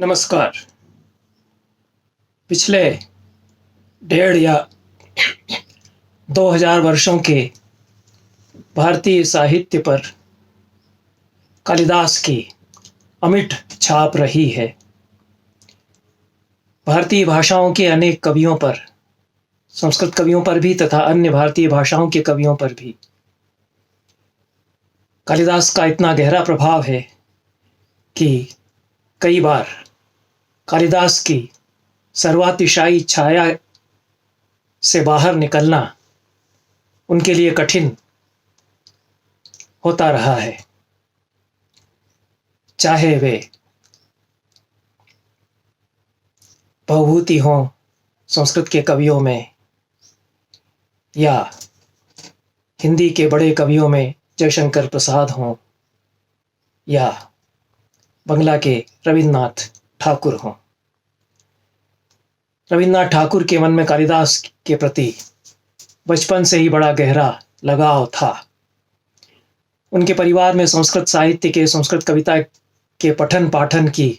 नमस्कार। पिछले 1.5 या 2000 वर्षों के भारतीय साहित्य पर कालिदास की अमिट छाप रही है। भारतीय भाषाओं के अनेक कवियों पर, संस्कृत कवियों पर भी तथा अन्य भारतीय भाषाओं के कवियों पर भी कालिदास का इतना गहरा प्रभाव है कि कई बार कालिदास की सर्वातिशायी छाया से बाहर निकलना उनके लिए कठिन होता रहा है, चाहे वे भवभूति हों संस्कृत के कवियों में या हिंदी के बड़े कवियों में जयशंकर प्रसाद हों या बंगला के रविन्द्रनाथ ठाकुर हों। रविन्द्रनाथ ठाकुर के मन में कालिदास के प्रति बचपन से ही बड़ा गहरा लगाव था। उनके परिवार में संस्कृत साहित्य के, संस्कृत कविता के पठन पाठन की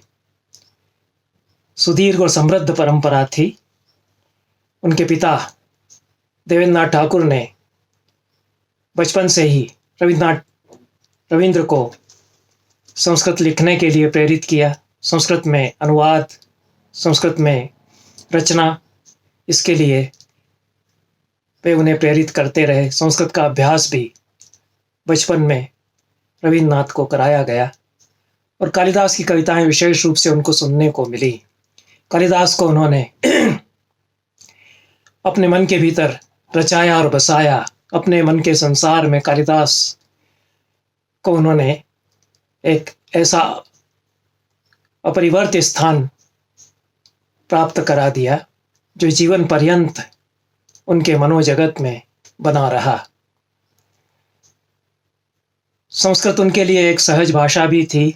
सुदीर्घ और समृद्ध परंपरा थी। उनके पिता देवेंद्रनाथ ठाकुर ने बचपन से ही रविंद्र को संस्कृत लिखने के लिए प्रेरित किया। संस्कृत में अनुवाद, संस्कृत में रचना, इसके लिए वे उन्हें प्रेरित करते रहे। संस्कृत का अभ्यास भी बचपन में रविन्द्रनाथ को कराया गया और कालिदास की कविताएं विशेष रूप से उनको सुनने को मिली। कालिदास को उन्होंने अपने मन के भीतर रचाया और बसाया। अपने मन के संसार में कालिदास को उन्होंने एक ऐसा अपरिवर्त्य स्थान प्राप्त करा दिया जो जीवन पर्यंत उनके मनोजगत में बना रहा। संस्कृत उनके लिए एक सहज भाषा भी थी,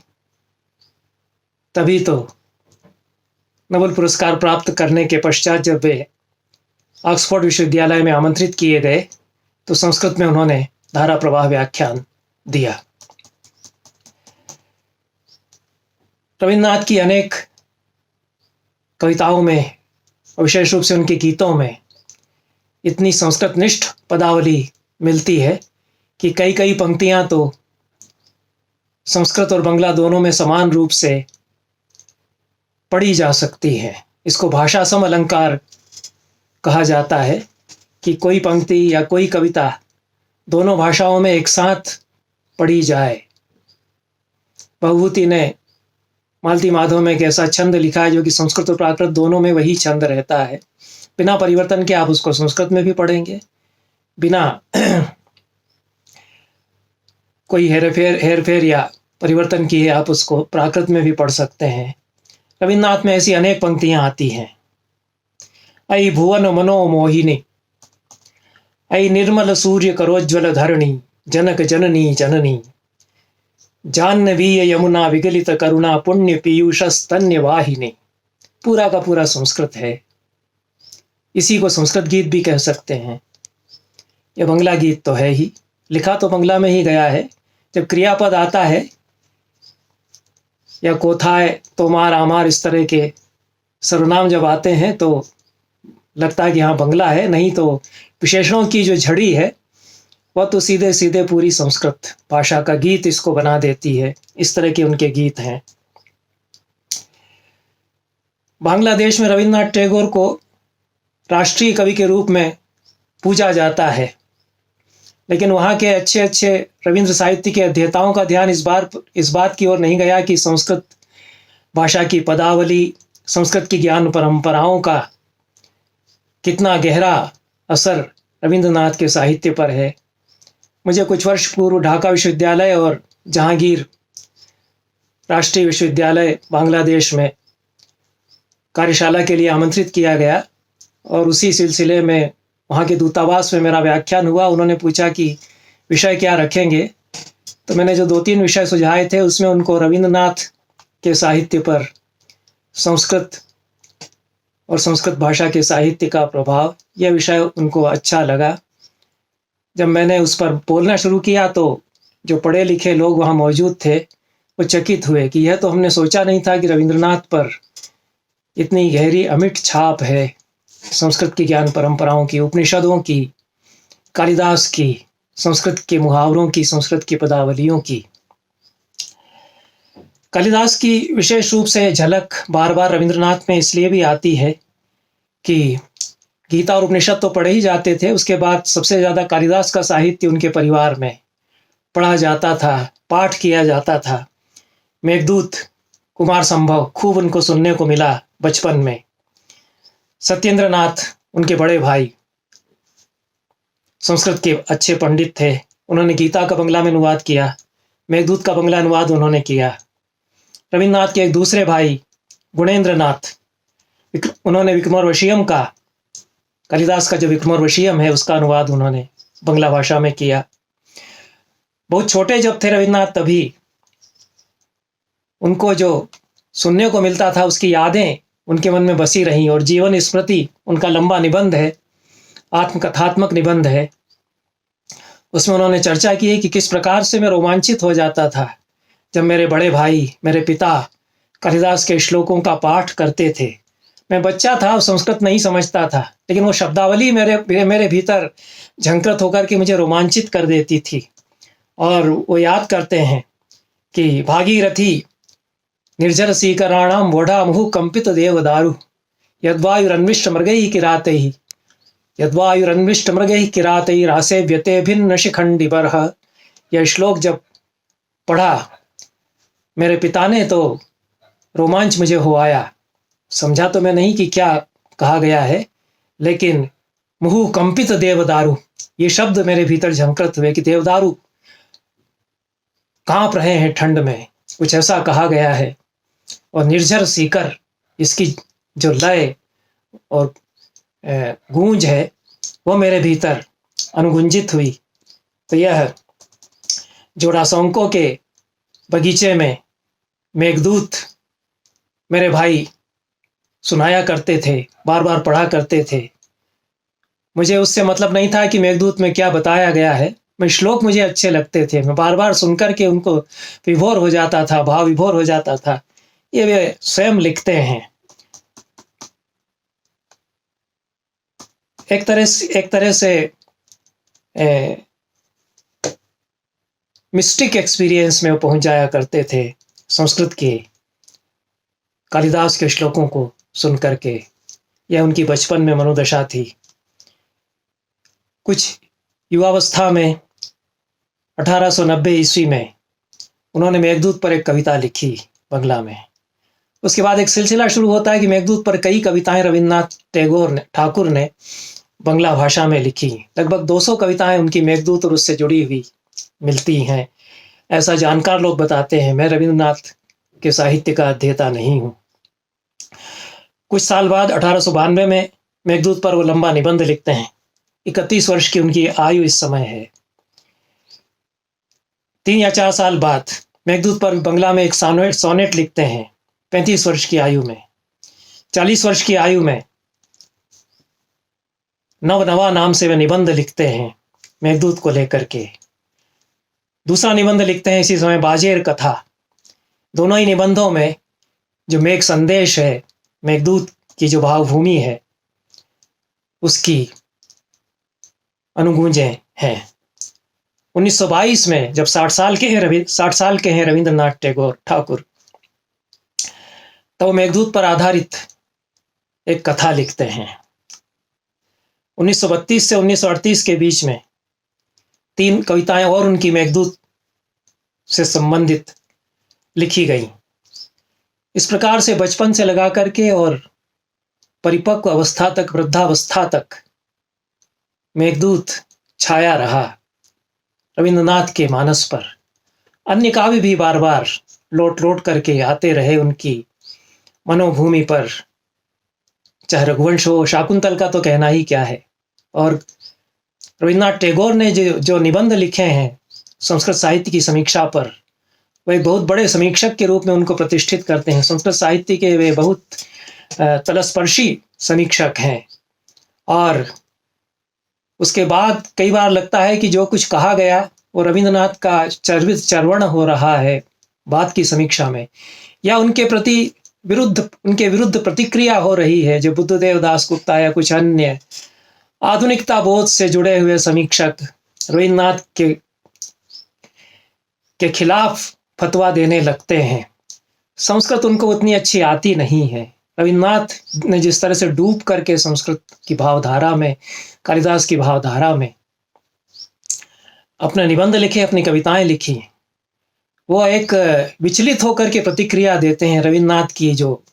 तभी तो नोबेल पुरस्कार प्राप्त करने के पश्चात जब वे ऑक्सफोर्ड विश्वविद्यालय में आमंत्रित किए गए तो संस्कृत में उन्होंने धारा प्रवाह व्याख्यान दिया। रविन्द्रनाथ की अनेक कविताओं में, विशेष रूप से उनके गीतों में इतनी संस्कृतनिष्ठ पदावली मिलती है कि कई कई पंक्तियां तो संस्कृत और बंगला दोनों में समान रूप से पढ़ी जा सकती हैं। इसको भाषा सम अलंकार कहा जाता है कि कोई पंक्ति या कोई कविता दोनों भाषाओं में एक साथ पढ़ी जाए। भवभूति ने मालती माधव में एक ऐसा छंद लिखा है जो कि संस्कृत और प्राकृत दोनों में वही छंद रहता है। बिना परिवर्तन के आप उसको संस्कृत में भी पढ़ेंगे, बिना कोई हेरफेर या परिवर्तन किए आप उसको प्राकृत में भी पढ़ सकते हैं। रविन्द्रनाथ में ऐसी अनेक पंक्तियां आती हैं। ऐ भुवन मनो मोहिनी, ऐ निर्मल सूर्य करोज्ज्वल धरणी, जनक जननी जननी, जाह्नवीय यमुना विगलित करुणा पुण्य पीयूष स्तन्य वाहिनी। पूरा का पूरा संस्कृत है। इसी को संस्कृत गीत भी कह सकते हैं। यह बंगला गीत तो है ही, लिखा तो बंगला में ही गया है। जब क्रियापद आता है या कोथाय, तोमार, आमार, इस तरह के सर्वनाम जब आते हैं तो लगता है कि हाँ बंगला है, नहीं तो विशेषणों की जो झड़ी है वह तो सीधे सीधे पूरी संस्कृत भाषा का गीत इसको बना देती है। इस तरह के उनके गीत हैं। बांग्लादेश में रविन्द्रनाथ टैगोर को राष्ट्रीय कवि के रूप में पूजा जाता है, लेकिन वहाँ के अच्छे अच्छे रविंद्र साहित्य के अध्येताओं का ध्यान इस बात की ओर नहीं गया कि संस्कृत भाषा की पदावली, संस्कृत की ज्ञान परंपराओं का कितना गहरा असर रविन्द्रनाथ के साहित्य पर है। मुझे कुछ वर्ष पूर्व ढाका विश्वविद्यालय और जहांगीर राष्ट्रीय विश्वविद्यालय बांग्लादेश में कार्यशाला के लिए आमंत्रित किया गया और उसी सिलसिले में वहाँ के दूतावास में मेरा व्याख्यान हुआ। उन्होंने पूछा कि विषय क्या रखेंगे, तो मैंने जो 2-3 विषय सुझाए थे उसमें उनको रविन्द्रनाथ के साहित्य पर संस्कृत और संस्कृत भाषा के साहित्य का प्रभाव, यह विषय उनको अच्छा लगा। जब मैंने उस पर बोलना शुरू किया तो जो पढ़े लिखे लोग वहाँ मौजूद थे वो चकित हुए कि यह तो हमने सोचा नहीं था कि रविंद्रनाथ पर इतनी गहरी अमिट छाप है संस्कृत की ज्ञान परंपराओं की, उपनिषदों की, कालिदास की, संस्कृत के मुहावरों की, संस्कृत की पदावलियों की। कालिदास की विशेष रूप से झलक बार बार रविंद्रनाथ में इसलिए भी आती है कि गीता और उपनिषद तो पढ़े ही जाते थे, उसके बाद सबसे ज़्यादा कालिदास का साहित्य उनके परिवार में पढ़ा जाता था, पाठ किया जाता था। मेघदूत, कुमार संभव खूब उनको सुनने को मिला बचपन में। सत्येंद्र नाथ उनके बड़े भाई संस्कृत के अच्छे पंडित थे, उन्होंने गीता का बंगला में अनुवाद किया, मेघदूत का बंगला अनुवाद उन्होंने किया। रविन्द्रनाथ के एक दूसरे भाई गुणेंद्र नाथ, उन्होंने विक्रमोर्वशीयम का, कालिदास का जो विक्रमोर्वशीयम है उसका अनुवाद उन्होंने बंगला भाषा में किया। बहुत छोटे जब थे रविन्द्रनाथ तभी उनको जो सुनने को मिलता था उसकी यादें उनके मन में बसी रहीं, और जीवन स्मृति उनका लंबा निबंध है, आत्मकथात्मक निबंध है। उसमें उन्होंने चर्चा की है कि किस प्रकार से मैं रोमांचित हो जाता था जब मेरे बड़े भाई, मेरे पिता कालिदास के श्लोकों का पाठ करते थे। मैं बच्चा था और संस्कृत नहीं समझता था, लेकिन वो शब्दावली मेरे भीतर झंकृत होकर के मुझे रोमांचित कर देती थी। और वो याद करते हैं कि भागीरथी निर्जर सीकराणाम वोढ़ा मुहु कंपित देवदारु यद्वायुरन्विष्ट मृगैः किरातैः यद्वायुरन्विष्ट मृगैः किरातैः रासे व्यते भिन्न शिखंडी बरह। यह श्लोक जब पढ़ा मेरे पिता ने तो रोमांच मुझे हो आया। समझा तो मैं नहीं कि क्या कहा गया है, लेकिन मुहु कंपित देवदारु, ये शब्द मेरे भीतर झंकृत हुए कि देवदारु कांप रहे हैं ठंड में, कुछ ऐसा कहा गया है। और निर्झर सीकर, इसकी जो लय और गूंज है वो मेरे भीतर अनुगुंजित हुई। तो यह जो रासोंकों के बगीचे में मेघदूत मेरे भाई सुनाया करते थे, बार बार पढ़ा करते थे, मुझे उससे मतलब नहीं था कि मेघदूत में क्या बताया गया है, मैं श्लोक मुझे अच्छे लगते थे, मैं बार बार सुनकर के उनको विभोर हो जाता था, भाव विभोर हो जाता था। ये वे स्वयं लिखते हैं। एक तरह से मिस्टिक एक्सपीरियंस में वो पहुंच जाया करते थे संस्कृत के कालिदास के श्लोकों को सुन करके। यह उनकी बचपन में मनोदशा थी। कुछ युवावस्था में 1890 ईस्वी में उन्होंने मेघदूत पर एक कविता लिखी बंगला में। उसके बाद एक सिलसिला शुरू होता है कि मेघदूत पर कई कविताएं रविन्द्रनाथ ठाकुर ने बंगला भाषा में लिखी। लगभग 200 कविताएं उनकी मेघदूत और उससे जुड़ी हुई मिलती हैं, ऐसा जानकार लोग बताते हैं। मैं रविन्द्रनाथ के साहित्य का अध्येता नहीं हूँ। कुछ साल बाद 1892 में मेघदूत पर वो लंबा निबंध लिखते हैं। 31 वर्ष की उनकी आयु इस समय है। 3 या 4 साल बाद मेघदूत पर बंगला में एक सोनेट लिखते हैं 35 वर्ष की आयु में। 40 वर्ष की आयु में नवा नाम से वे निबंध लिखते हैं मेघदूत को लेकर के। दूसरा निबंध लिखते हैं इसी समय बाजेर कथा। दोनों ही निबंधों में जो मेघ संदेश है, मेघदूत की जो भावभूमि है, उसकी अनुगूंजें हैं। 1922 में जब 60 साल के हैं रविंद्रनाथ ठाकुर, तो मेघदूत पर आधारित एक कथा लिखते हैं। 1932 से 1938 के बीच में 3 कविताएं और उनकी मेघदूत से संबंधित लिखी गई। इस प्रकार से बचपन से लगा करके और परिपक्व अवस्था तक, वृद्धावस्था तक मेघदूत छाया रहा रविंद्रनाथ के मानस पर। अन्य काव्य भी बार बार लौट करके आते रहे उनकी मनोभूमि पर, चाहे रघुवंश हो, शाकुंतल का तो कहना ही क्या है। और रविन्द्रनाथ टैगोर ने जो निबंध लिखे हैं संस्कृत साहित्य की समीक्षा पर, वो एक बहुत बड़े समीक्षक के रूप में उनको प्रतिष्ठित करते हैं। संस्कृत साहित्य के वे बहुत तलस्पर्शी समीक्षक हैं। और उसके बाद कई बार लगता है कि जो कुछ कहा गया वो रविंद्रनाथ का चर्वण हो रहा है, बात की समीक्षा में, या उनके विरुद्ध प्रतिक्रिया हो रही है, जो बुद्धदेव दासगुप्ता या कुछ अन्य आधुनिकता बोध से जुड़े हुए समीक्षक रविन्द्रनाथ के खिलाफ फतवा देने लगते हैं। संस्कृत उनको उतनी अच्छी आती नहीं है। रविन्द्रनाथ ने जिस तरह से डूब करके संस्कृत की भावधारा में, कालिदास की भावधारा में अपने निबंध लिखे, अपनी कविताएं लिखी, वो एक विचलित होकर के प्रतिक्रिया देते हैं। रविन्द्रनाथ की जो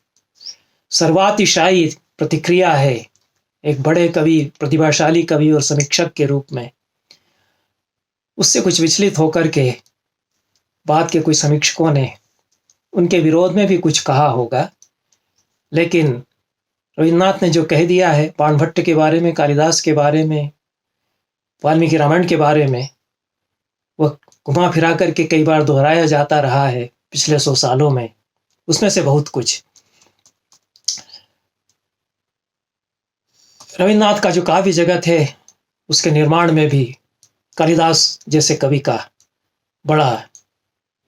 सर्वातिशायी प्रतिक्रिया है, एक बड़े कवि, प्रतिभाशाली कवि और समीक्षक के रूप में, उससे कुछ विचलित होकर के बाद के कुछ समीक्षकों ने उनके विरोध में भी कुछ कहा होगा। लेकिन रविन्द्रनाथ ने जो कह दिया है बाणभट्ट के बारे में, कालिदास के बारे में, वाल्मीकि रामायण के बारे में, वह घुमा फिरा करके कई बार दोहराया जाता रहा है पिछले 100 सालों में। उसमें से बहुत कुछ रविन्द्रनाथ का जो काव्य जगत है, उसके निर्माण में भी कालिदास जैसे कवि का बड़ा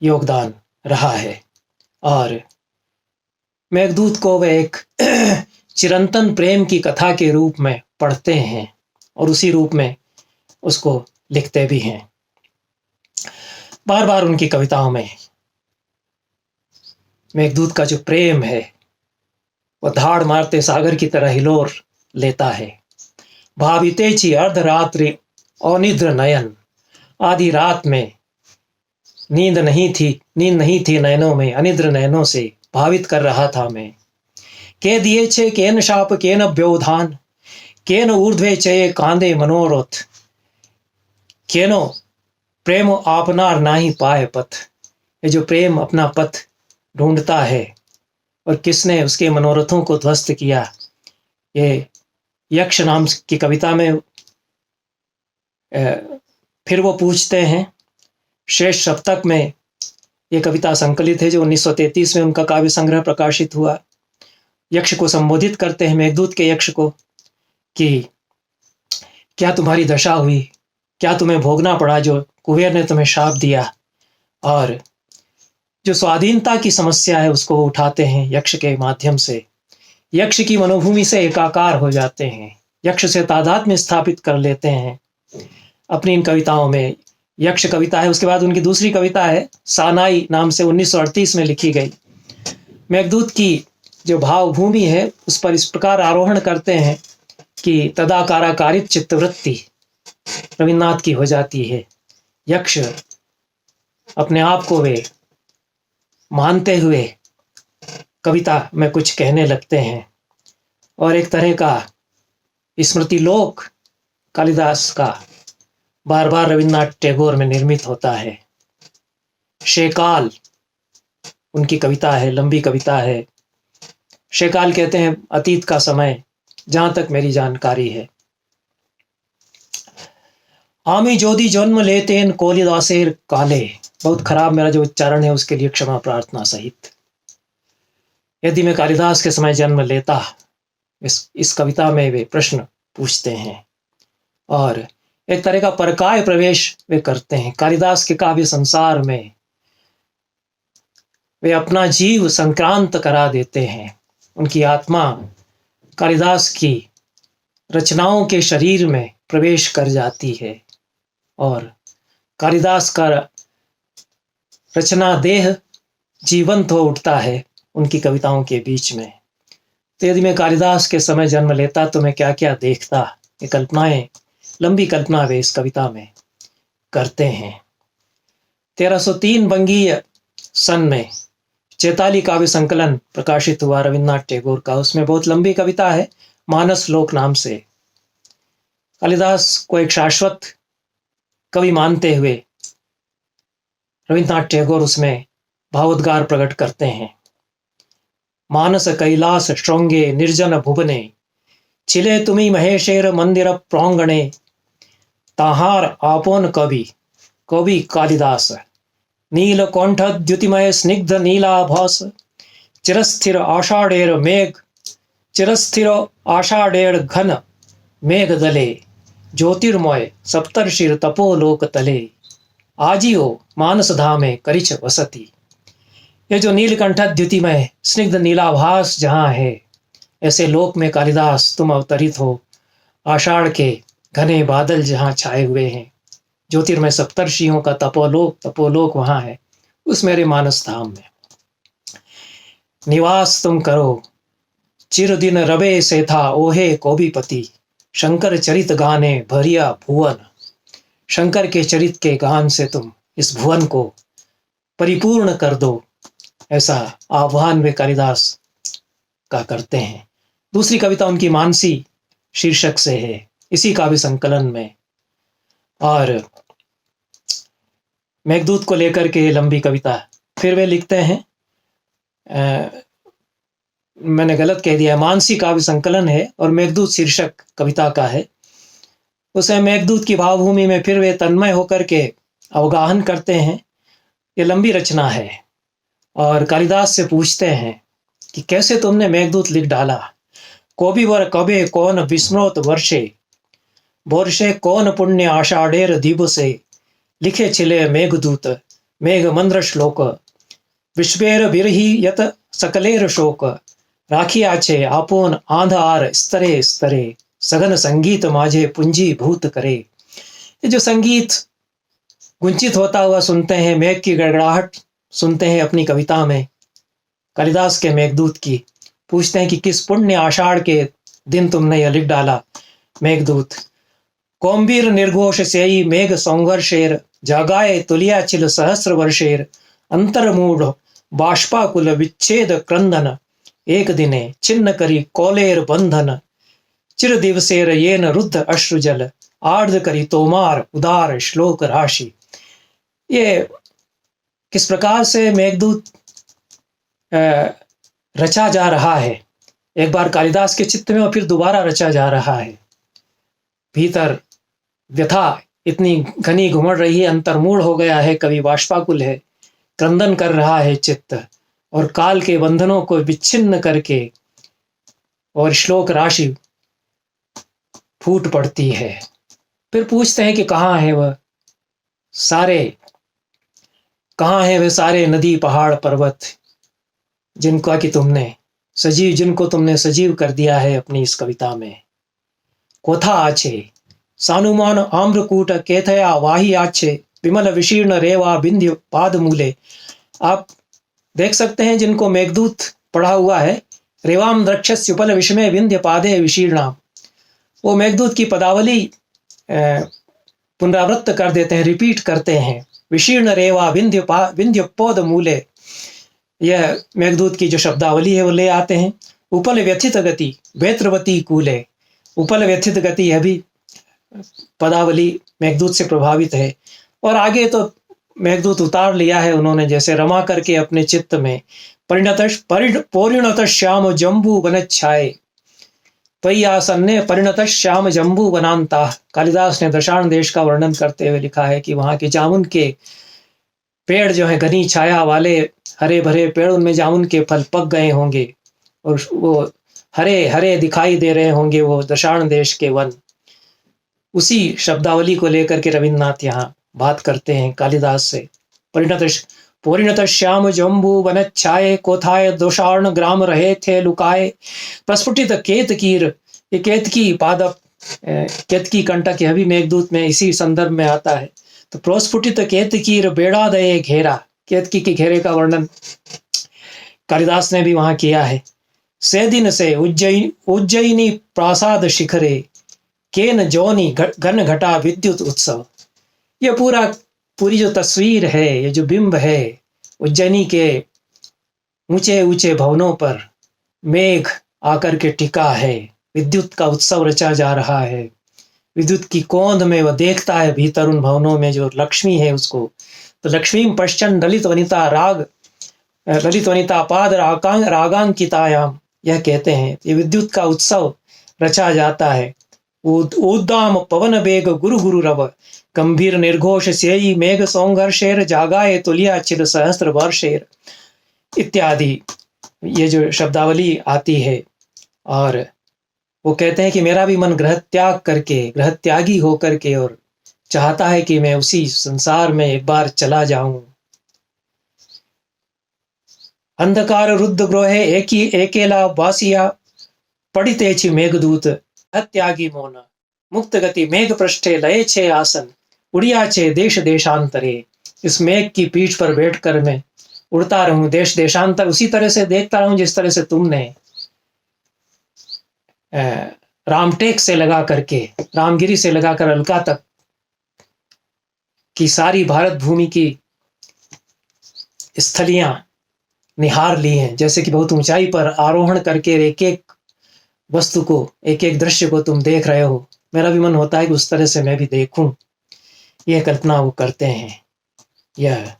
योगदान रहा है। और मेघदूत को वे एक चिरंतन प्रेम की कथा के रूप में पढ़ते हैं और उसी रूप में उसको लिखते भी हैं। बार बार उनकी कविताओं में मेघदूत का जो प्रेम है, वह धाड़ मारते सागर की तरह हिलोर लेता है। भावितेची अर्धरात्रि अनिद्र नयन, आधी रात में नींद नहीं थी नयनों में, अनिद्र नयनों से भावित कर रहा था मैं। के दिए छे केन शाप केन व्यवधान, केन ऊर्ध्वे चये कांदे मनोरथ, केनो प्रेम आपनार नाही पाए पथ। ये जो प्रेम अपना पथ ढूंढता है और किसने उसके मनोरथों को ध्वस्त किया, ये यक्ष नाम की कविता में फिर वो पूछते हैं। शेष सप्तक में ये कविता संकलित है, जो 1933 में उनका काव्य संग्रह प्रकाशित हुआ। यक्ष को संबोधित करते हैं, मेघदूत के यक्ष को, कि क्या तुम्हारी दशा हुई, क्या तुम्हें भोगना पड़ा जो कुबेर ने तुम्हें शाप दिया। और जो स्वाधीनता की समस्या है उसको उठाते हैं यक्ष के माध्यम से। यक्ष की मनोभूमि से एकाकार हो जाते हैं, यक्ष से तादात्म्य स्थापित कर लेते हैं अपनी इन कविताओं में। यक्ष कविता है, उसके बाद उनकी दूसरी कविता है सानाई नाम से, 1938 में लिखी गई। मेघदूत की जो भावभूमि है उस पर इस प्रकार आरोहण करते हैं कि तदाकाराकारित चित्तवृत्ति रविन्द्रनाथ की हो जाती है। यक्ष अपने आप को वे मानते हुए कविता में कुछ कहने लगते हैं और एक तरह का स्मृति लोक कालिदास का बार बार रविन्द्रनाथ टैगोर में निर्मित होता है। शेकाल उनकी कविता है, लंबी कविता है। शेकाल कहते हैं अतीत का समय, जहां तक मेरी जानकारी है। आमी जोदी जन्म लेतेन कोलिदासेर काले, बहुत खराब मेरा जो उच्चारण है उसके लिए क्षमा प्रार्थना सहित। यदि मैं कालिदास के समय जन्म लेता, इस कविता में वे प्रश्न पूछते हैं और एक तरह का परकाय प्रवेश वे करते हैं कालिदास के काव्य संसार में। वे अपना जीव संक्रांत करा देते हैं, उनकी आत्मा कालिदास की रचनाओं के शरीर में प्रवेश कर जाती है और कालिदास का रचना देह जीवंत हो उठता है उनकी कविताओं के बीच में। तो यदि मैं कालिदास के समय जन्म लेता तो मैं क्या क्या देखता, ये कल्पनाएं, लंबी कल्पना वे इस कविता में करते हैं। 1303 बंगीय सन में चैताली काव्य संकलन प्रकाशित हुआ रविन्द्रनाथ टैगोर का। उसमें बहुत लंबी कविता है, मानस लोक नाम से। कालिदास को एक शाश्वत कवि मानते हुए रविन्द्रनाथ टैगोर उसमें भावोद्गार प्रकट करते हैं। मानस कैलास श्रृंगे निर्जन भुवने, छिले तुमी महेशेर मंदिर प्रांगणे, ताहार आपोन कवि कवि कालिदास, नील कंठ द्युतिमय स्निग्ध नीलाभास, चिरस्थिर आषाढ़ेर घन मेघ दले, ज्योतिर्मय सप्तर्षिर तपोलोक तले, आजियो मानस धामे करिछ वसति, ये जो नीलकंठ द्युतिमय स्निग्ध नीलाभास जहाँ है, ऐसे लोक में कालिदास तुम अवतरित हो। आषाढ़ के घने बादल जहाँ छाए हुए हैं, ज्योतिर्मय सप्तर्षियों का तपोलोक वहाँ है, उस मेरे मानस धाम में निवास तुम करो। चिरदिन रवे से था ओहे कोबिपति, शंकर चरित गाने भरिया भुवन। शंकर के चरित के गान से तुम इस भुवन को परिपूर्ण कर दो, ऐसा आह्वान वे कालिदास का करते हैं। दूसरी कविता उनकी मानसी शीर्षक से है, इसी काव्य संकलन में। और मेघदूत को लेकर के लंबी कविता फिर वे लिखते हैं, मैंने गलत कह दिया, मानसी काव्य संकलन है और मेघदूत शीर्षक कविता का है। उसे मेघदूत की भावभूमि में फिर वे तन्मय होकर के अवगाहन करते हैं। ये लंबी रचना है और कालिदास से पूछते हैं कि कैसे तुमने मेघदूत लिख डाला। कोबी वर कबे कौन विस्मृत वर्षे कौन पुण्य आषाढ़ेर दिवसे, लिखे छिले मेघदूत मेघ मंद्र श्लोक, विश्वेर बिरही यत सकलेर शोक, राखिया छे आपोन आंधार स्तरे स्तरे, सघन संगीत माझे पुंजी भूत करे। ये जो संगीत गुंचित होता हुआ सुनते हैं, मेघ की गड़गड़ाहट सुनते हैं अपनी कविता में कालिदास के मेघदूत की, पूछते हैं कि किस पुण्य आषाढ़ के दिन तुमने यह लिख डाला मेघदूत। कौम्बीर निर्घोष सेई मेघ सौंघर्षेर, जागाए तुलिया चिल सहस्र वर्षेर, अंतर्मूढ़ बाष्पाकुल विच्छेद क्रंदन, एक दिने छिन्न करी कौलेर बंधन, चिर दिवसेर येन रुद्ध अश्रुजल, आर्ध करी तोमार उदार श्लोक राशि। ये किस प्रकार से मेघदूत रचा जा रहा है, एक बार कालिदास के चित्त में और फिर दोबारा रचा जा रहा है। भीतर व्यथा इतनी घनी घुमड़ रही है, अंतर्मूढ़ हो गया है, कवि बाष्पाकुल है, क्रंदन कर रहा है चित्त, और काल के बंधनों को विच्छिन्न करके और श्लोक राशि फूट पड़ती है। फिर पूछते हैं कि कहाँ है वह सारे नदी पहाड़ पर्वत जिनको तुमने सजीव कर दिया है अपनी इस कविता में। कोथा आछे सानुमान आम्रकूट केथया वाही आछे, विमल विशीर्ण रेवा बिंध्य पाद मूले। आप देख सकते हैं जिनको मेघदूत पढ़ा हुआ है, रेवाम द्रक्षस्य उपल विषमे विंध्य पादे विशीर्णा, वो मेघदूत की पदावली पुनरावृत्त कर देते हैं, रिपीट करते हैं। विशीर्ण रेवा विंध्य पौध मूले, यह मेघदूत की जो शब्दावली है वो ले आते हैं। उपल व्यथित गति वेत्रवती कूले, उपल व्यथित गति यह भी पदावली मेघदूत से प्रभावित है। और आगे तो मेघदूत उतार लिया है उन्होंने, जैसे रमा करके अपने चित्त में परिणत श्याम जम्बू वनच्छाए, त्वय्यासन्ने परिणत श्याम जम्बू वनांता। कालिदास ने दशाण देश का वर्णन करते हुए लिखा है कि वहां के जामुन के पेड़ जो है, घनी छाया वाले हरे भरे पेड़, उनमें जामुन के फल पक गए होंगे और वो हरे हरे दिखाई दे रहे होंगे, वो दशाण देश के वन। उसी शब्दावली को लेकर के रविन्द्रनाथ यहाँ बात करते हैं कालिदास से। परिणत श्याम जम्बू वनच्छाए, कोथाय दोषार्ण ग्राम रहे थे लुकाए, प्रस्फुटित केतकीर, ये केतकी पादप केतकी कंटक, यह भी मेघदूत में इसी संदर्भ में आता है। तो प्रस्फुटित केतकीर बेड़ा दये घेरा, केतकी के घेरे का वर्णन कालिदास ने भी वहां किया है। से दिन से उज्जयिनी प्रासाद शिखरे, केन जौनी घन घटा विद्युत उत्सव। ये पूरी जो तस्वीर है, ये जो बिंब है, उज्जैनी के ऊंचे ऊंचे भवनों पर मेघ आकर के टिका है, विद्युत का उत्सव रचा जा रहा है। विद्युत की कोंद में वह देखता है भीतर उन भवनों में जो लक्ष्मी है उसको। तो लक्ष्मी पश्चन ललित वनिता पाद रागांकितायाम, यह कहते हैं ये विद्युत का उत्सव रचा जाता है। उद्दाम पवन बेग गुरु गुरु रव, गंभीर निर्घोष सेई मेघ सौंघर्षेर, जागाए तुलिया चिर सहस्त्र वर्षेर, इत्यादि ये जो शब्दावली आती है। और वो कहते हैं कि मेरा भी मन ग्रह त्यागी होकर के और चाहता है कि मैं उसी संसार में एक बार चला जाऊं। अंधकार रुद्ध ग्रोहे एकी एकेला वासिया पढ़ितेछि मेघदूत अत्यागी मौन मुक्त गति मेघ पृष्ठे लये छे आसन उड़िया छे देश देशांतरे। इस मेघ की पीठ पर बैठकर मैं उड़ता रहूं देश देशांतर, उसी तरह से देखता रहूं जिस तरह से तुमने रामटेक से लगा करके, रामगिरी से लगाकर अलका तक की सारी भारत भूमि की स्थलियां निहार ली हैं। जैसे कि बहुत ऊंचाई पर आरोहण करके एक एक वस्तु को, एक एक दृश्य को तुम देख रहे हो, मेरा भी मन होता है कि उस तरह से मैं भी देखूं। यह कल्पना वो करते हैं। यह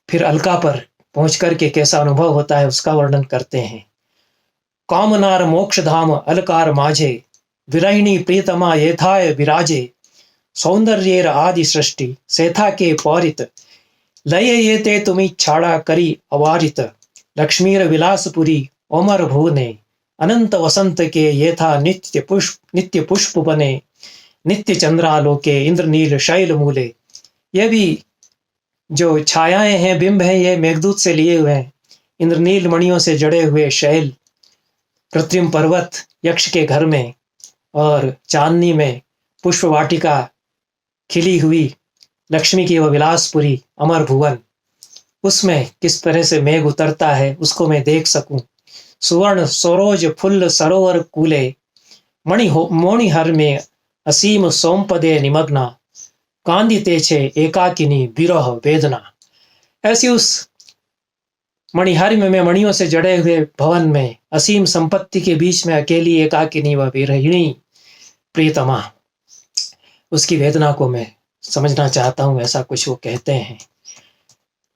फिर अलका पर पहुंच करके कैसा अनुभव होता है उसका वर्णन करते हैं। कामनार मोक्ष धाम अलकार माझे विरहिणी प्रीतमा येथाय विराजे सौंदर्येर आदि सृष्टि सेथा के पौरित लय ये ते तुमी छाड़ा करी अवारित लक्ष्मीर विलासपुरी ओमर भुवने अनंत वसंत के येथा नित्य पुष्प बने नित्य चंद्रालोके इंद्रनील शैल मूले। ये भी जो छायाएं हैं, बिंब हैं, ये मेघदूत से लिए हुए हैं। इंद्रनील मणियों से जड़े हुए शैल, कृत्रिम पर्वत यक्ष के घर में, और चांदनी में पुष्प वाटिका खिली हुई लक्ष्मी की वह विलासपुरी अमर भुवन, उसमें किस तरह से मेघ उतरता है उसको मैं देख सकूं। सुवर्ण सरोज फुल्ल सरोवर कूले मोणिहर में असीम सोमपदे निमग्ना कांदिते छे एकाकिनी विरह वेदना। ऐसी उस मणिहारी में मणियों से जड़े हुए भवन में असीम संपत्ति के बीच में अकेली एकाकिनी व विरहिणी प्रियतमा, उसकी वेदना को मैं समझना चाहता हूं, ऐसा कुछ वो कहते हैं।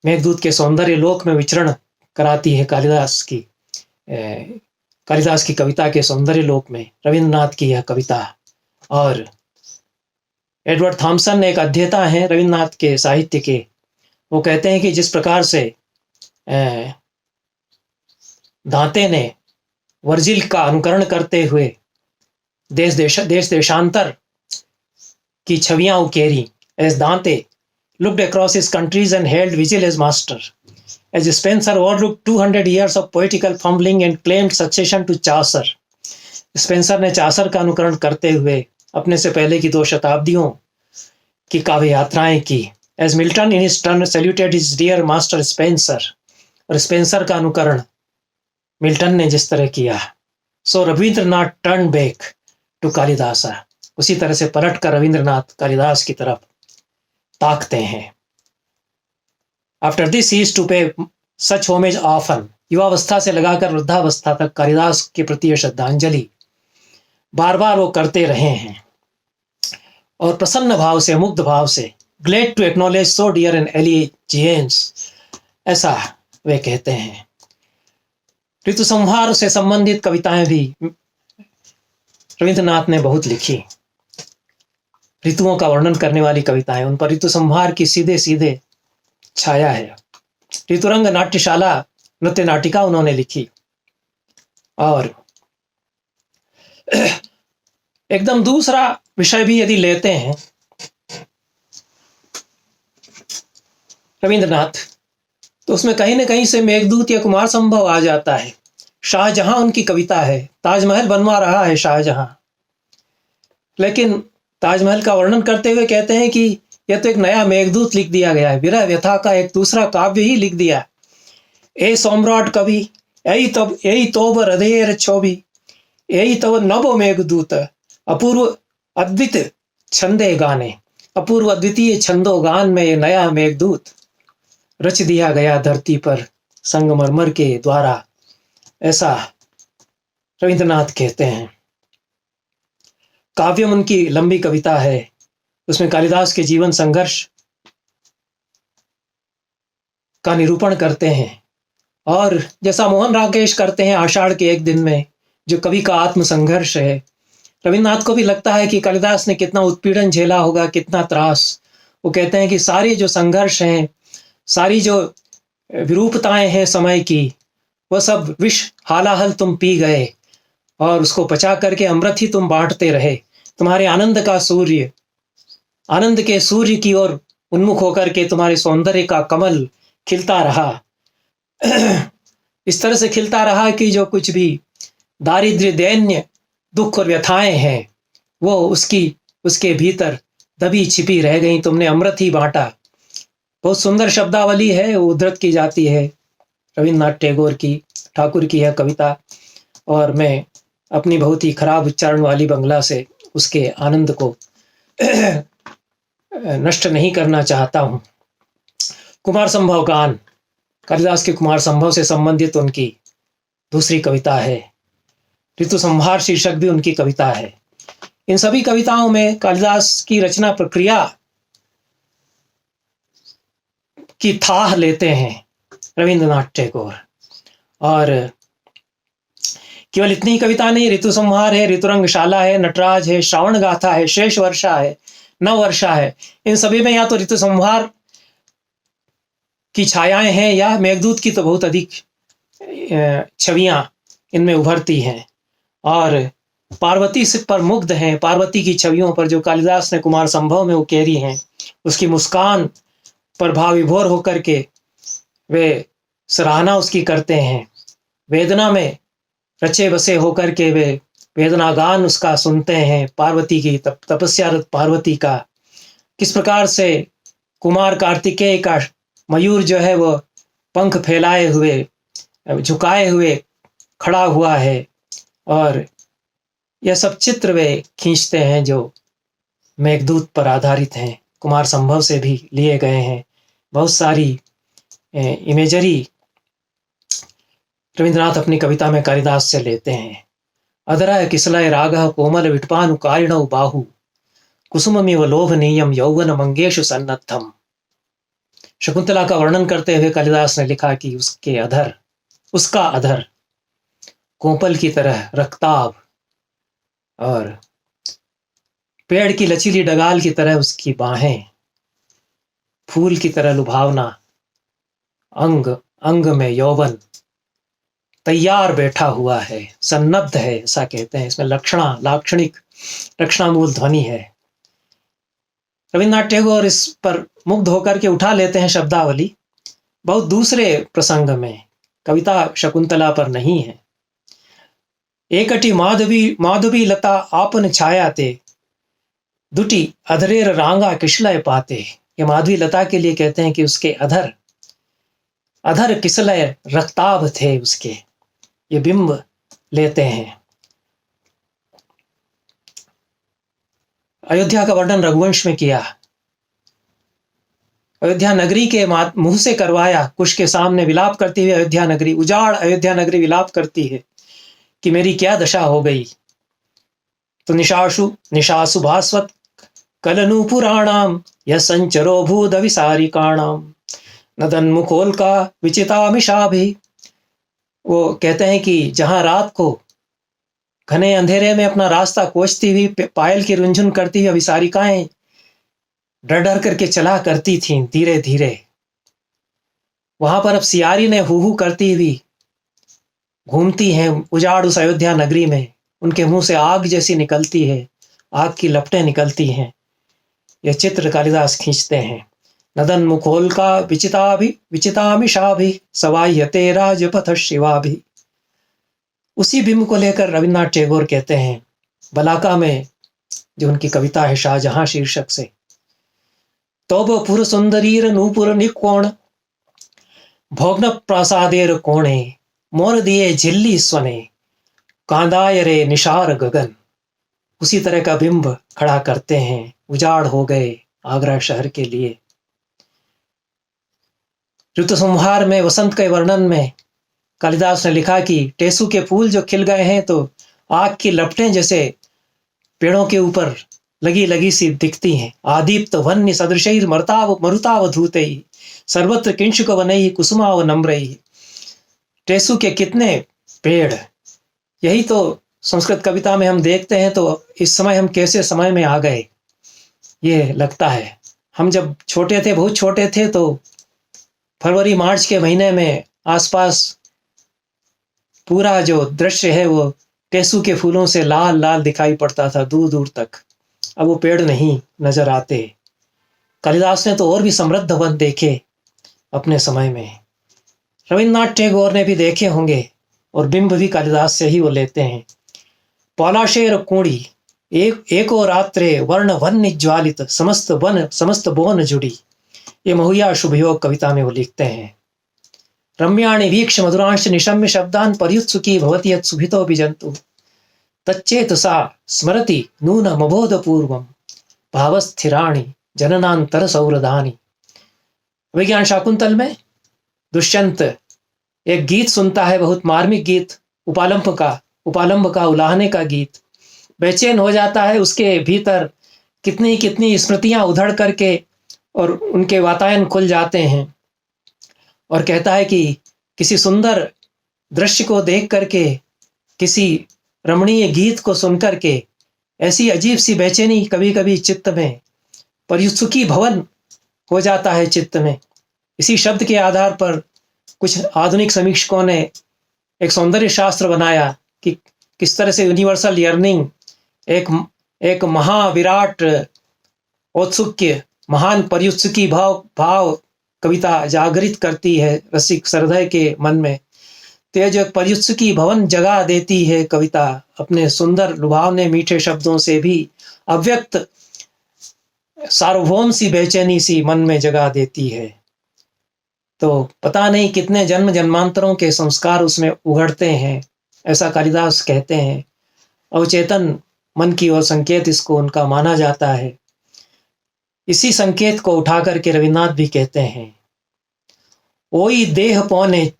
मेघदूत के सौंदर्य लोक में विचरण कराती है कालिदास की कविता के सौंदर्य लोक में रविंद्रनाथ की यह कविता। और एडवर्ड थॉमसन एक अध्येता हैं रविंद्रनाथ के साहित्य के, वो कहते हैं कि जिस प्रकार से दांते ने वर्जिल का अनुकरण करते हुए देश देशांतर की छवियां उकेरी, एज दांते looked across his countries and held vigil as master, as Spencer overlooked 200 years of poetical fumbling and claimed succession to Chaucer। Spencer ने चासर का अनुकरण करते हुए अपने से पहले की 2 शताब्दियों की काव्य यात्राएं की। As Milton in his turn saluted his dear master Spenser, और स्पेंसर का अनुकरण मिल्टन ने जिस तरह किया, so Rabindranath turn back to Kalidasa, उसी तरह से पलट कर रविंद्रनाथ कालिदास की तरफ ताकते हैं। After this he is to pay such homage often, युवावस्था से लगाकर वृद्धावस्था तक कालिदास के प्रति श्रद्धांजलि बार बार वो करते रहे हैं। और प्रसन्न भाव से, मुग्ध भाव से, glad to acknowledge so dear and allegiance, ऐसा वे कहते हैं। ऋतु संहार से संबंधित कविताएं भी रविंद्रनाथ ने बहुत लिखी। ऋतुओं का वर्णन करने वाली कविताएं, उन पर ऋतु संहार की सीधे सीधे छाया है। ऋतुरंग नाट्यशाला नृत्य नाटिका उन्होंने लिखी। और एकदम दूसरा विषय भी यदि लेते हैं रविंद्रनाथ, तो उसमें कहीं ना कहीं से मेघदूत या कुमार संभव आ जाता है। शाहजहां उनकी कविता है, ताजमहल बनवा रहा है शाहजहां, लेकिन ताजमहल का वर्णन करते हुए कहते हैं कि यह तो एक नया मेघदूत लिख दिया गया है, विरह व्यथा का एक दूसरा काव्य ही लिख दिया। ए सम्राट कवि यही तोब हृदय क्षोभी यही तब नव मेघदूत अपूर्व अद्वित छंदे गाने, अपूर्व अद्वितीय छंदो गान में ये नया मेघदूत रच दिया गया धरती पर संगमरमर के द्वारा, ऐसा रविंद्रनाथ कहते हैं। काव्यम उनकी लंबी कविता है, उसमें कालिदास के जीवन संघर्ष का निरूपण करते हैं। और जैसा मोहन राकेश करते हैं आषाढ़ के एक दिन में, जो कवि का आत्म संघर्ष है, रविन्द्रनाथ को भी लगता है कि कालिदास ने कितना उत्पीड़न झेला होगा, कितना त्रास। वो कहते हैं कि सारी जो संघर्ष हैं, सारी जो विरूपताएं हैं समय की, वह सब विष हालाहल तुम पी गए और उसको पचा करके अमृत ही तुम बांटते रहे। तुम्हारे आनंद का सूर्य, आनंद के सूर्य की ओर उन्मुख होकर के तुम्हारे सौंदर्य का कमल खिलता रहा, इस तरह से खिलता रहा कि जो कुछ भी दारिद्र्य, दैन्य, दुख और व्यथाएं हैं वो उसके भीतर दबी छिपी रह गई। तुमने अमृत ही बांटा। बहुत सुंदर शब्दावली है, उद्धृत की जाती है रविन्द्रनाथ टैगोर की, ठाकुर की यह कविता, और मैं अपनी बहुत ही खराब उच्चारण वाली बंगला से उसके आनंद को नष्ट नहीं करना चाहता हूँ। कुमार संभव गान, कालिदास के कुमार संभव से संबंधित उनकी दूसरी कविता है। ऋतु संहार शीर्षक भी उनकी कविता है। इन सभी कविताओं में कालिदास की रचना प्रक्रिया की थाह लेते हैं रविन्द्रनाथ टैगोर। और केवल इतनी ही कविता नहीं, ऋतु संहार है, ऋतुरंगशाला है, नटराज है, श्रावण गाथा है, शेष वर्षा है, नववर्षा है। इन सभी में या तो ऋतु संहार की छायाएं हैं या मेघदूत की तो बहुत अधिक छवियां इनमें उभरती हैं। और पार्वती से पर मुग्ध हैं, पार्वती की छवियों पर जो कालिदास ने कुमार संभव में उकेरी हैं, उसकी मुस्कान पर भाव विभोर होकर के वे सराहना उसकी करते हैं। वेदना में रचे बसे होकर के वे वेदना गान उसका सुनते हैं। पार्वती की तपस्यारत पार्वती का किस प्रकार से कुमार कार्तिकेय का मयूर जो है वो पंख फैलाए हुए, झुकाए हुए खड़ा हुआ है, और यह सब चित्र वे खींचते हैं जो मेघदूत पर आधारित हैं, कुमार संभव से भी लिए गए हैं। बहुत सारी इमेजरी रविन्द्रनाथ अपनी कविता में कालिदास से लेते हैं। अधरः किसलय रागः कोमल विट्पानुकारिणौ बाहु कुसुममिव लोभनीयम यौवन मंगेशु सन्नद्धम। शकुंतला का वर्णन करते हुए कालिदास ने लिखा कि उसका अधर कोपल की तरह रक्ताभ और पेड़ की लचीली डगाल की तरह उसकी बाहें, फूल की तरह लुभावना, अंग अंग में यौवन तैयार बैठा हुआ है, सन्नद्ध है, ऐसा कहते हैं। इसमें लाक्षणिक रक्षणामूल ध्वनि है। रविन्द्रनाथ टैगोर इस पर मुग्ध होकर के उठा लेते हैं शब्दावली बहुत दूसरे प्रसंग में। कविता शकुंतला पर नहीं है। एकटी माधवी लता आपन छाया ते दुटी अधरेर रांगा किसलय पाते। ये माधवी लता के लिए कहते हैं कि उसके अधर किसलय रक्ताभ थे उसके, ये बिंब लेते हैं। अयोध्या का वर्णन रघुवंश में किया। अयोध्या नगरी के मुंह से करवाया, कुश के सामने विलाप करती हुई अयोध्या नगरी, उजाड़ अयोध्या नगरी विलाप करती है कि मेरी क्या दशा हो गई। तो निशासु भास्वत कलनु पुराणाम यह संचरो भूद विसारिकाणाम नदन मुखोल का विचितामिषा भी। वो कहते हैं कि जहां रात को घने अंधेरे में अपना रास्ता कोचती हुई पायल की रुंझुन करती हुई अभिसारिकाएं डर डर करके चला करती थीं धीरे धीरे, वहां पर अब सियारी ने हू हू करती हुई घूमती हैं उजाड़ उस अयोध्या नगरी में। उनके मुंह से आग जैसी निकलती है, आग की लपटें निकलती हैं। यह चित्र कालिदास खींचते हैं। नदन मुखोल का विचितामिषा भी सवायते राजपथ शिवा भी। उसी बिंब को लेकर रविन्द्रनाथ टैगोर कहते हैं बलाका में जो उनकी कविता है शाहजहां शीर्षक से, तोब पुर सुंदरीर नूपुर निकोण भोग्न प्रासादेर कोणे मोर दिए झिल्ली स्वने कांदाय रे निशार गगन। उसी तरह का बिंब खड़ा करते हैं। उजाड़ हो गए आगरा शहर के लिए। ऋतु संहार में वसंत के वर्णन में कालिदास ने लिखा कि टेसू के फूल जो खिल गए हैं तो आग की लपटें जैसे पेड़ों के ऊपर लगी लगी सी दिखती हैं। आदीप्त वन्य सदृशैर मरुतावधूतैः सर्वत्र किंशुक वनैः कुसुमाव नम्रैः। टेसू के कितने पेड़, यही तो संस्कृत कविता में हम देखते हैं। तो इस समय हम कैसे समय में आ गए ये लगता है। हम जब छोटे थे, बहुत छोटे थे, तो फरवरी मार्च के महीने में आसपास पूरा जो दृश्य है वो टेसू के फूलों से लाल लाल दिखाई पड़ता था दूर दूर तक। अब वो पेड़ नहीं नजर आते। कालिदास ने तो और भी समृद्ध वन देखे अपने समय में। रविन्द्रनाथ टैगोर ने भी देखे होंगे और बिंब भी कालिदास से ही वो लेते हैं। पौलाशेर कूड़ी एको रात्रे वर्ण वन ज्वालित समस्त बोन जुड़ी, ये महुया शुभयोग कविता में वो लिखते हैं। रम्याणि वीक्ष मधुरांश निशम्य शब्दान पर्युत्सुकी भवति यत् सुभितो विजन्तु, तच्चेतसा स्मरति नूनमबोध पूर्वम भावस्थिराणि जननांतर सौरधानी। विज्ञान शाकुंतल में दुष्यंत एक गीत सुनता है, बहुत मार्मिक गीत, उपालंब का उलाहने का गीत। बेचैन हो जाता है, उसके भीतर कितनी कितनी स्मृतियां उधड़ करके और उनके वातायन खुल जाते हैं, और कहता है कि किसी सुंदर दृश्य को देख करके, किसी रमणीय गीत को सुन करके ऐसी अजीब सी बेचैनी कभी कभी चित्त में, पर्युत्सुकी भवन हो जाता है चित्त में। इसी शब्द के आधार पर कुछ आधुनिक समीक्षकों ने एक सौंदर्य शास्त्र बनाया कि किस तरह से यूनिवर्सल यर्निंग एक महाविराट औत्सुक्य, महान पर्युत्सुकी भाव कविता जागृत करती है रसिक हृदय के मन में। तेज एक पर्युत्सुकी भवन जगा देती है कविता, अपने सुंदर लुभावने मीठे शब्दों से भी अव्यक्त सार्वभौम सी बेचैनी सी मन में जगा देती है। तो पता नहीं कितने जन्म जन्मांतरों के संस्कार उसमें उघड़ते हैं, ऐसा कालिदास कहते हैं। अवचेतन मन की ओर संकेत इसको उनका माना जाता है। इसी संकेत को उठा करके रविन्द्रनाथ भी कहते हैं, ओई देह पौने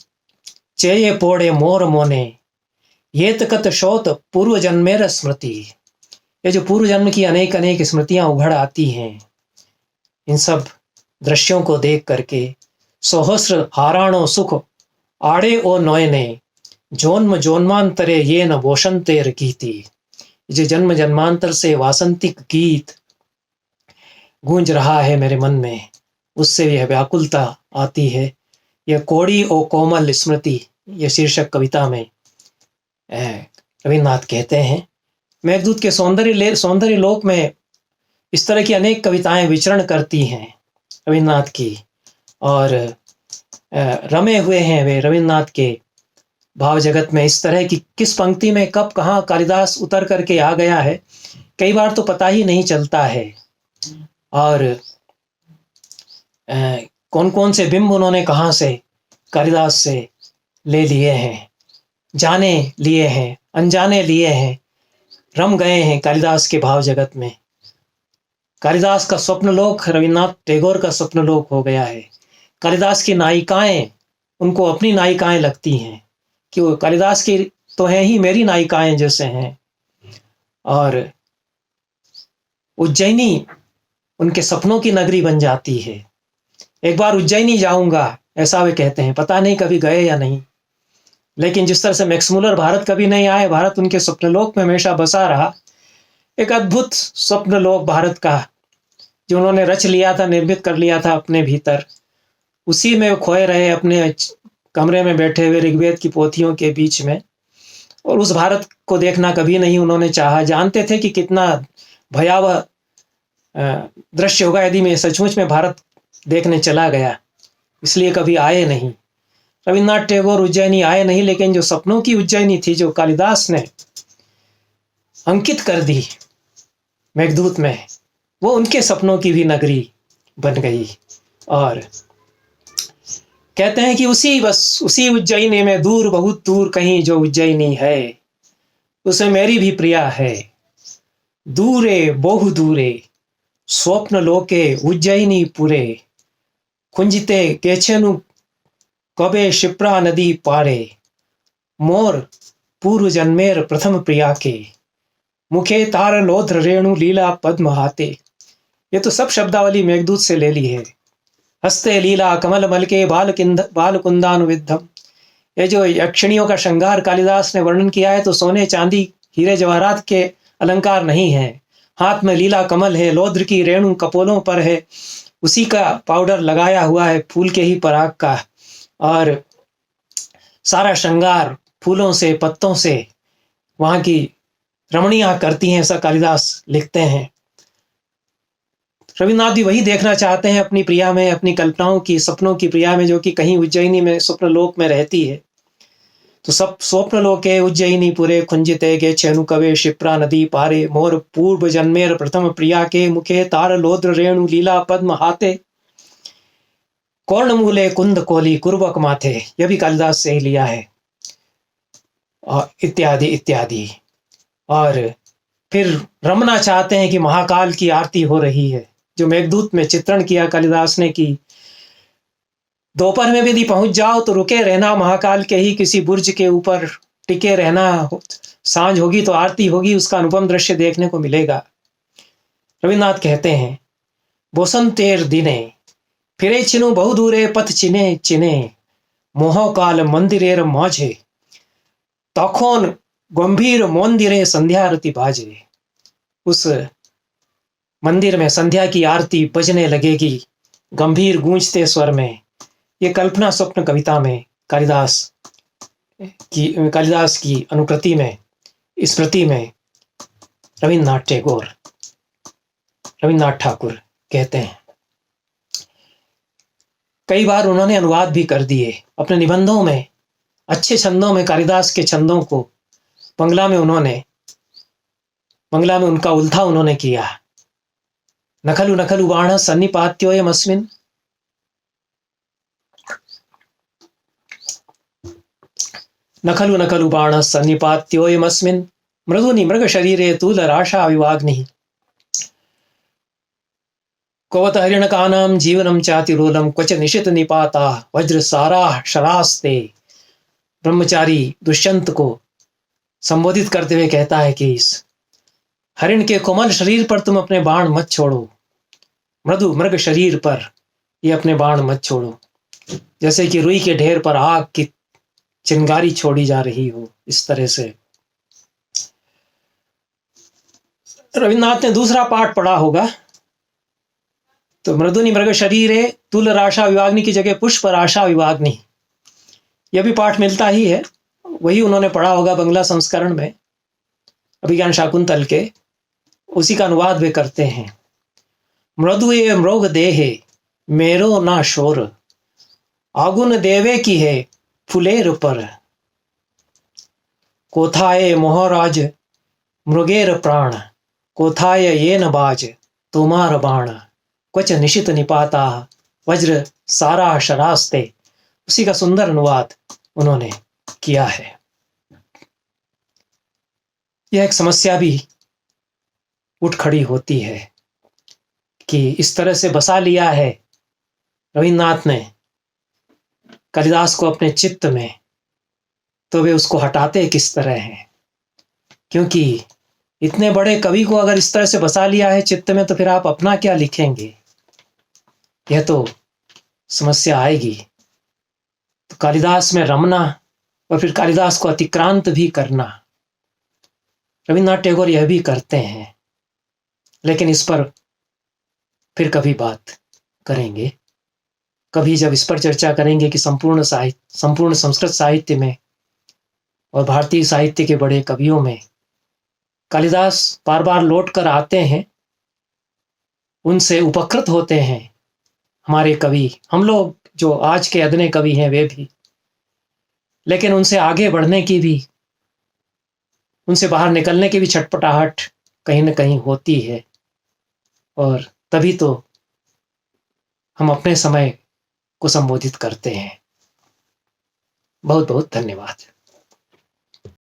चेये पोड़े मोर मोने, ये तकत शोत पूर्व जन्मेर स्मृति। ये जो पूर्व जन्म की अनेक अनेक स्मृतियां उघड़ आती हैं, इन सब दृश्यों को देख करके सहस्र हाराणो सुख आड़े ओ नोयने, जोन्म जोन्मांतरे ये न वोशंतेर गीति। जो जन्म जन्मांतर से वासंतिक गीत गूंज रहा है मेरे मन में, उससे यह व्याकुलता आती है। यह कोड़ी ओ कोमल स्मृति, यह शीर्षक कविता में रविन्द्रनाथ कहते हैं। मेघदूत के सौंदर्य लोक में इस तरह की अनेक कविताएं विचरण करती हैं रविन्द्रनाथ की, और रमे हुए हैं वे रविन्द्रनाथ के भाव जगत में। इस तरह की किस पंक्ति में कब कहाँ कालिदास उतर करके आ गया है, कई बार तो पता ही नहीं चलता है। और कौन कौन से बिंब उन्होंने कहाँ से कालिदास से ले लिए हैं, जाने लिए हैं, अनजाने लिए हैं, रम गए हैं कालिदास के भाव जगत में। कालिदास का स्वप्न लोक रविन्द्रनाथ टैगोर का स्वप्न लोक हो गया है। कालिदास की नायिकाएं उनको अपनी नायिकाएं लगती हैं कि वो कालिदास की तो हैं ही, मेरी नायिकाएं जैसे हैं। और उज्जैनी उनके सपनों की नगरी बन जाती है। एक बार उज्जैनी जाऊंगा ऐसा वे कहते हैं, पता नहीं कभी गए या नहीं, लेकिन जिस तरह से मैक्स मुलर भारत कभी नहीं आए, भारत उनके स्वप्नलोक में हमेशा बसा रहा। एक अद्भुत स्वप्नलोक भारत का जो उन्होंने रच लिया था, निर्मित कर लिया था अपने भीतर, उसी में खोए रहे अपने कमरे में बैठे हुए ऋग्वेद की पोथियों के बीच में। और उस भारत को देखना कभी नहीं उन्होंने चाहा। जानते थे कि कितना भयावह दृश्य होगा यदि मैं सचमुच में भारत देखने चला गया, इसलिए कभी आए नहीं। रविन्द्रनाथ टैगोर उज्जैनी आए नहीं, लेकिन जो सपनों की उज्जैनी थी जो कालिदास ने अंकित कर दी मेघदूत में, वो उनके सपनों की भी नगरी बन गई। और कहते हैं कि उसी उज्जैनी में दूर बहुत दूर कहीं जो उज्जैनी है, उसमें मेरी भी प्रिया है। दूरे बहु दूरे स्वप्न लोके उज्जैनी पुरे, खुंजिते केछेनु कबे शिप्रा नदी पारे, मोर पूर्व जन्मेर प्रथम प्रिया के, मुखे तार लोध्र रेणु लीला पद्म हाते। ये तो सब शब्दावली मेघदूत से ले ली है। हस्ते लीला कमल मल के बाल कुंदानुविद्धम। ये जो यक्षिणियों का श्रृंगार कालिदास ने वर्णन किया है, तो सोने चांदी हीरे जवाहरात के अलंकार नहीं है। हाथ में लीला कमल है, लौद्र की रेणु कपोलों पर है, उसी का पाउडर लगाया हुआ है फूल के ही पराग का, और सारा श्रृंगार फूलों से पत्तों से वहाँ की रमणीयां करती हैं, ऐसा कालिदास लिखते हैं। रविन्द्रनाथ भी वही देखना चाहते हैं अपनी प्रिया में, अपनी कल्पनाओं की, सपनों की प्रिया में, जो कि कहीं उज्जैनी में स्वप्न लोक में रहती है। तो सब स्वप्न लोके उज्जयिनी पुरे कुंजिते गे छेनु कवे शिप्रा नदी पारे मोर पूर्व जन्मेर प्रथम प्रिया के मुखे तार लोद्र रेणु लीला पद्म हाथे कौर्ण मूले कुंद कोली कुर्बक माथे। यह भी कालिदास से ही लिया है, और इत्यादि इत्यादि। और फिर रमना चाहते हैं कि महाकाल की आरती हो रही है, जो मेघदूत में चित्रण किया कालिदास ने कि दोपहर में भी यदि पहुंच जाओ तो रुके रहना महाकाल के ही किसी बुर्ज के ऊपर, टिके रहना, सांझ होगी तो आरती होगी, उसका अनुपम दृश्य देखने को मिलेगा। रविन्द्रनाथ कहते हैं, बोसंतेर दिने फिरे चिनु बहु दूरे पथ चिने चिने मोह काल मंदिरेर माझे तखोन गंभीर मंदिरे संध्या आरती बाजे। उस मंदिर में संध्या की आरती बजने लगेगी गंभीर गूंजते स्वर में। ये कल्पना स्वप्न कविता में कालिदास की अनुकृति में, स्मृति में रविन्द्रनाथ ठाकुर कहते हैं। कई बार उन्होंने अनुवाद भी कर दिए अपने निबंधों में, अच्छे छंदों में कालिदास के छंदों को बंगला में उनका उल्था उन्होंने किया। नखलु नखलु बाण सन्निपात्योयमस्मिन् नखलु नखलु बाण सन्निपात्योयमस्मिन् मृदुनि मृग शरीरे तूलराशा विवाग्निः कवत हरिणकानां जीवनं चातिरोलं क्वच निशित निपाता वज्रसारा शरास्ते। ब्रह्मचारी दुष्यंत को संबोधित करते हुए कहता है कि इस हरिण के कोमल शरीर पर तुम अपने बाण मत छोड़ो, मृदु मृग शरीर पर ये अपने बाण मत छोड़ो, जैसे कि रुई के ढेर पर आग की चिंगारी छोड़ी जा रही हो, इस तरह से। रविन्द्रनाथ ने दूसरा पाठ पढ़ा होगा, तो मृदुनि मृग शरीरे तुल राशा विवाग्नि की जगह पुष्प राशा विवाग्नि, यह भी पाठ मिलता ही है। वही उन्होंने पढ़ा होगा बंगला संस्करण में, अभिज्ञान शाकुंतल के, उसी का अनुवाद वे करते हैं। मृदु ये मृग देहे मेरो ना शोर आगुन देवे की है फुलेर पर कोथाए मोहराज मृगेर प्राण कोथाय ये न बाज तुम्हार बाण क्वच निशित निपाता वज्र सारा शरास्ते। उसी का सुंदर अनुवाद उन्होंने किया है। यह एक समस्या भी उठ खड़ी होती है कि इस तरह से बसा लिया है रविन्द्रनाथ ने कालिदास को अपने चित्त में, तो वे उसको हटाते किस तरह हैं? क्योंकि इतने बड़े कवि को अगर इस तरह से बसा लिया है चित्त में, तो फिर आप अपना क्या लिखेंगे? यह तो समस्या आएगी। तो कालिदास में रमना और फिर कालिदास को अतिक्रांत भी करना, रविन्द्रनाथ टैगोर यह भी करते हैं। लेकिन इस पर फिर कभी बात करेंगे, कभी जब इस पर चर्चा करेंगे कि संपूर्ण संस्कृत साहित्य में और भारतीय साहित्य के बड़े कवियों में कालिदास बार बार लौट कर आते हैं, उनसे उपकृत होते हैं हमारे कवि, हम लोग जो आज के अदने कवि हैं वे भी, लेकिन उनसे आगे बढ़ने की भी, उनसे बाहर निकलने की भी छटपटाहट कहीं न कहीं होती है। और तभी तो हम अपने समय को संबोधित करते हैं। बहुत बहुत धन्यवाद।